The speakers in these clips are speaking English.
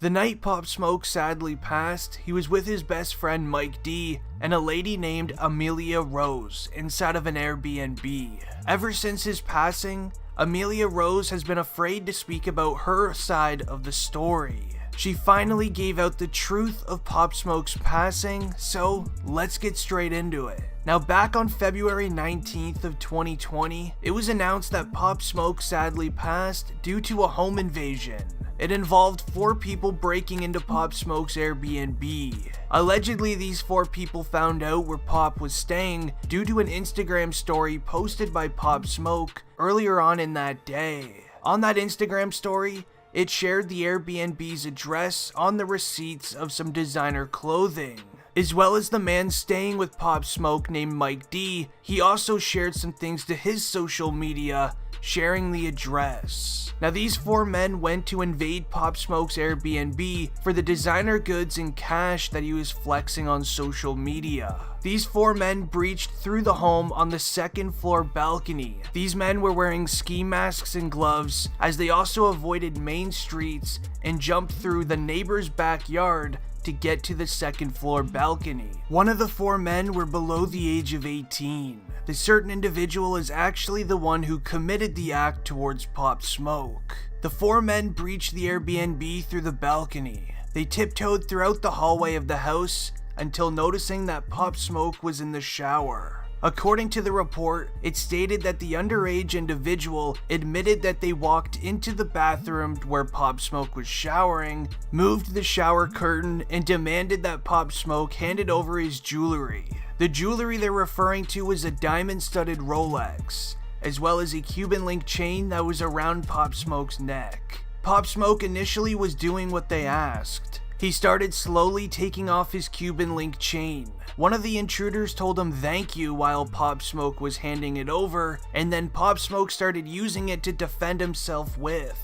The night Pop Smoke sadly passed, he was with his best friend Mike D and a lady named Amelia Rose inside of an Airbnb. Ever since his passing, Amelia Rose has been afraid to speak about her side of the story. She finally gave out the truth of Pop Smoke's passing, so let's get straight into it. Now, back on February 19th of 2020, it was announced that Pop Smoke sadly passed due to a home invasion. It involved 4 people breaking into Pop Smoke's Airbnb. Allegedly, these 4 people found out where Pop was staying due to an Instagram story posted by Pop Smoke earlier on in that day. On that Instagram story, it shared the Airbnb's address on the receipts of some designer clothing. As well as the man staying with Pop Smoke named Mike D, he also shared some things to his social media, sharing the address. Now, these 4 men went to invade Pop Smoke's Airbnb for the designer goods and cash that he was flexing on social media. These 4 men breached through the home on the 2nd floor balcony. These men were wearing ski masks and gloves, as they also avoided main streets and jumped through the neighbor's backyard to get to the 2nd floor balcony. One of the 4 men were below the age of 18. The certain individual is actually the one who committed the act towards Pop Smoke. The 4 men breached the Airbnb through the balcony. They tiptoed throughout the hallway of the house until noticing that Pop Smoke was in the shower. According to the report, it stated that the underage individual admitted that they walked into the bathroom where Pop Smoke was showering, moved the shower curtain, and demanded that Pop Smoke handed over his jewelry. The jewelry they're referring to was a diamond-studded Rolex, as well as a Cuban link chain that was around Pop Smoke's neck. Pop Smoke initially was doing what they asked. He started slowly taking off his Cuban link chain. One of the intruders told him thank you while Pop Smoke was handing it over, and then Pop Smoke started using it to defend himself with.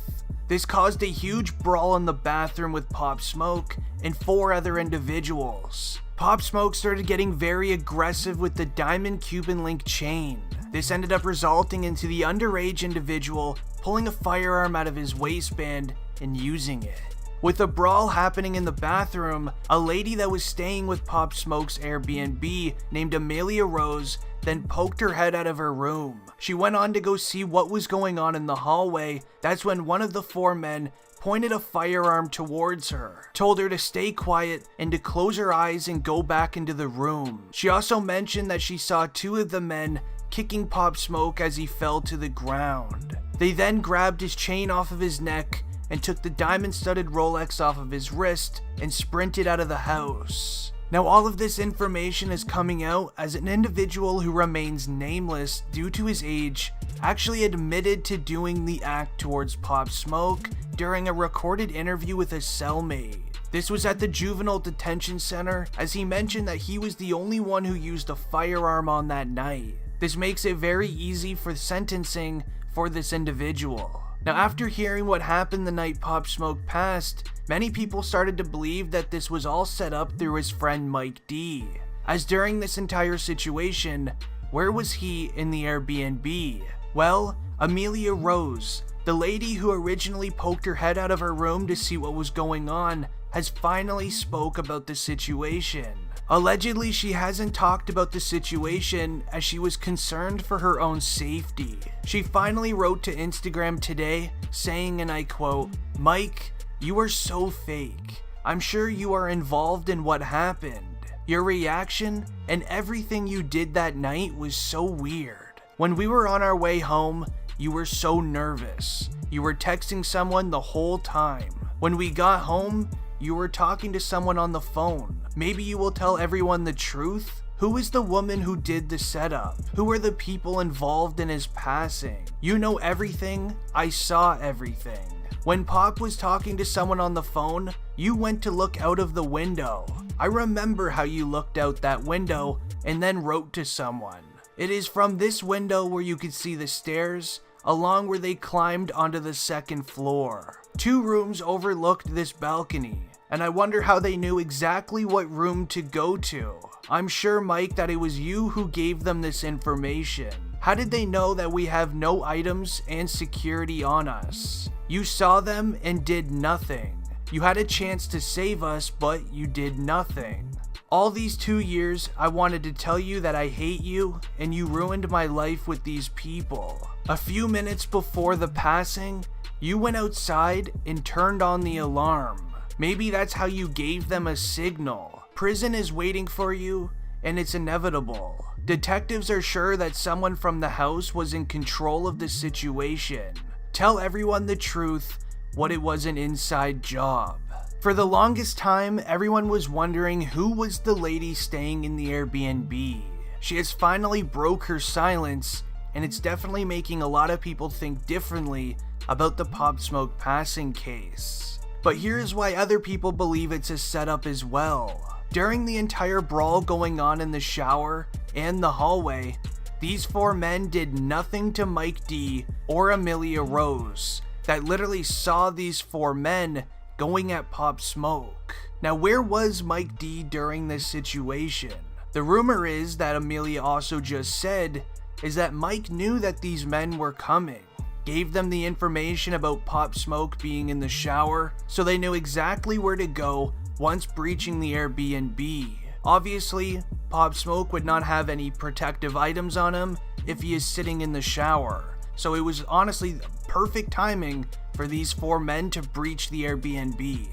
This caused a huge brawl in the bathroom with Pop Smoke and 4 other individuals. Pop Smoke started getting very aggressive with the diamond Cuban link chain. This ended up resulting into the underage individual pulling a firearm out of his waistband and using it. With the brawl happening in the bathroom, a lady that was staying with Pop Smoke's Airbnb named Amelia Rose then poked her head out of her room. She went on to go see what was going on in the hallway. That's when one of the 4 men pointed a firearm towards her, told her to stay quiet and to close her eyes and go back into the room. She also mentioned that she saw 2 of the men kicking Pop Smoke as he fell to the ground. They then grabbed his chain off of his neck and took the diamond-studded Rolex off of his wrist and sprinted out of the house. Now, all of this information is coming out as an individual who remains nameless due to his age actually admitted to doing the act towards Pop Smoke during a recorded interview with a cellmate. This was at the Juvenile Detention Center, as he mentioned that he was the only one who used a firearm on that night. This makes it very easy for sentencing for this individual. Now, after hearing what happened the night Pop Smoke passed, many people started to believe that this was all set up through his friend Mike D. As during this entire situation, where was he in the Airbnb? Well, Amelia Rose, the lady who originally poked her head out of her room to see what was going on, has finally spoke about the situation. Allegedly, she hasn't talked about the situation as she was concerned for her own safety. She finally wrote to Instagram today saying, and I quote, "Mike, you are so fake. I'm sure you are involved in what happened. Your reaction and everything you did that night was so weird. When we were on our way home, you were so nervous. You were texting someone the whole time. When we got home, you were talking to someone on the phone. Maybe you will tell everyone the truth? Who is the woman who did the setup? Who are the people involved in his passing? You know everything. I saw everything. When Pop was talking to someone on the phone, you went to look out of the window. I remember how you looked out that window and then wrote to someone. It is from this window where you could see the stairs, along where they climbed onto the 2nd floor. 2 rooms overlooked this balcony, and I wonder how they knew exactly what room to go to. I'm sure, Mike, that it was you who gave them this information. How did they know that we have no items and security on us? You saw them and did nothing. You had a chance to save us, but you did nothing. All these 2 years, I wanted to tell you that I hate you, and you ruined my life with these people. A few minutes before the passing, you went outside and turned on the alarm. Maybe that's how you gave them a signal. Prison is waiting for you, and it's inevitable. Detectives are sure that someone from the house was in control of the situation. Tell everyone the truth, what it was an inside job. For the longest time, everyone was wondering who was the lady staying in the Airbnb. She has finally broke her silence, and it's definitely making a lot of people think differently about the Pop Smoke passing case. But here's why other people believe it's a setup as well. During the entire brawl going on in the shower and the hallway, these 4 men did nothing to Mike D or Amelia Rose that literally saw these 4 men going at Pop Smoke. Now, where was Mike D during this situation? The rumor is that Amelia also just said is that Mike knew that these men were coming, gave them the information about Pop Smoke being in the shower, so they knew exactly where to go once breaching the Airbnb. Obviously, Pop Smoke would not have any protective items on him if he is sitting in the shower, so it was honestly perfect timing for these 4 men to breach the Airbnb.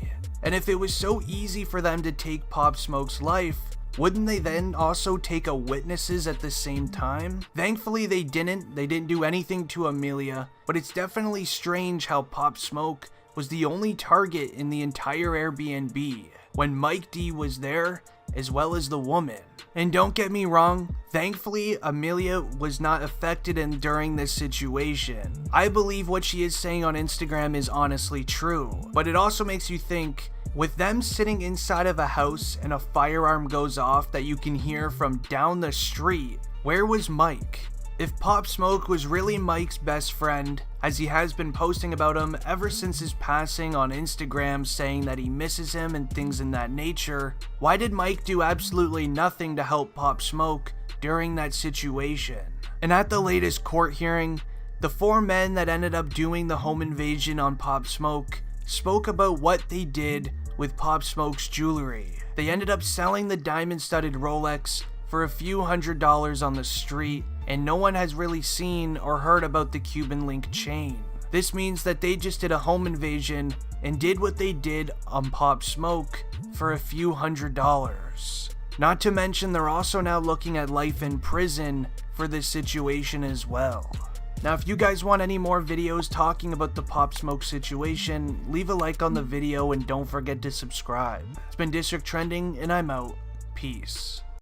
And if it was so easy for them to take Pop Smoke's life, wouldn't they then also take a witnesses at the same time? Thankfully they didn't do anything to Amelia, but it's definitely strange how Pop Smoke was the only target in the entire Airbnb when Mike D was there, as well as the woman. And don't get me wrong, thankfully Amelia was not affected during this situation. I believe what she is saying on Instagram is honestly true, but it also makes you think, with them sitting inside of a house and a firearm goes off that you can hear from down the street, where was Mike? If Pop Smoke was really Mike's best friend, as he has been posting about him ever since his passing on Instagram saying that he misses him and things in that nature, why did Mike do absolutely nothing to help Pop Smoke during that situation? And at the latest court hearing, the 4 men that ended up doing the home invasion on Pop Smoke spoke about what they did with Pop Smoke's jewelry. They ended up selling the diamond-studded Rolex for a few $100s on the street, and no one has really seen or heard about the Cuban link chain. This means that they just did a home invasion and did what they did on Pop Smoke for a few $100s. Not to mention they're also now looking at life in prison for this situation as well. Now, if you guys want any more videos talking about the Pop Smoke situation, leave a like on the video and don't forget to subscribe. It's been District Trending, and I'm out. Peace.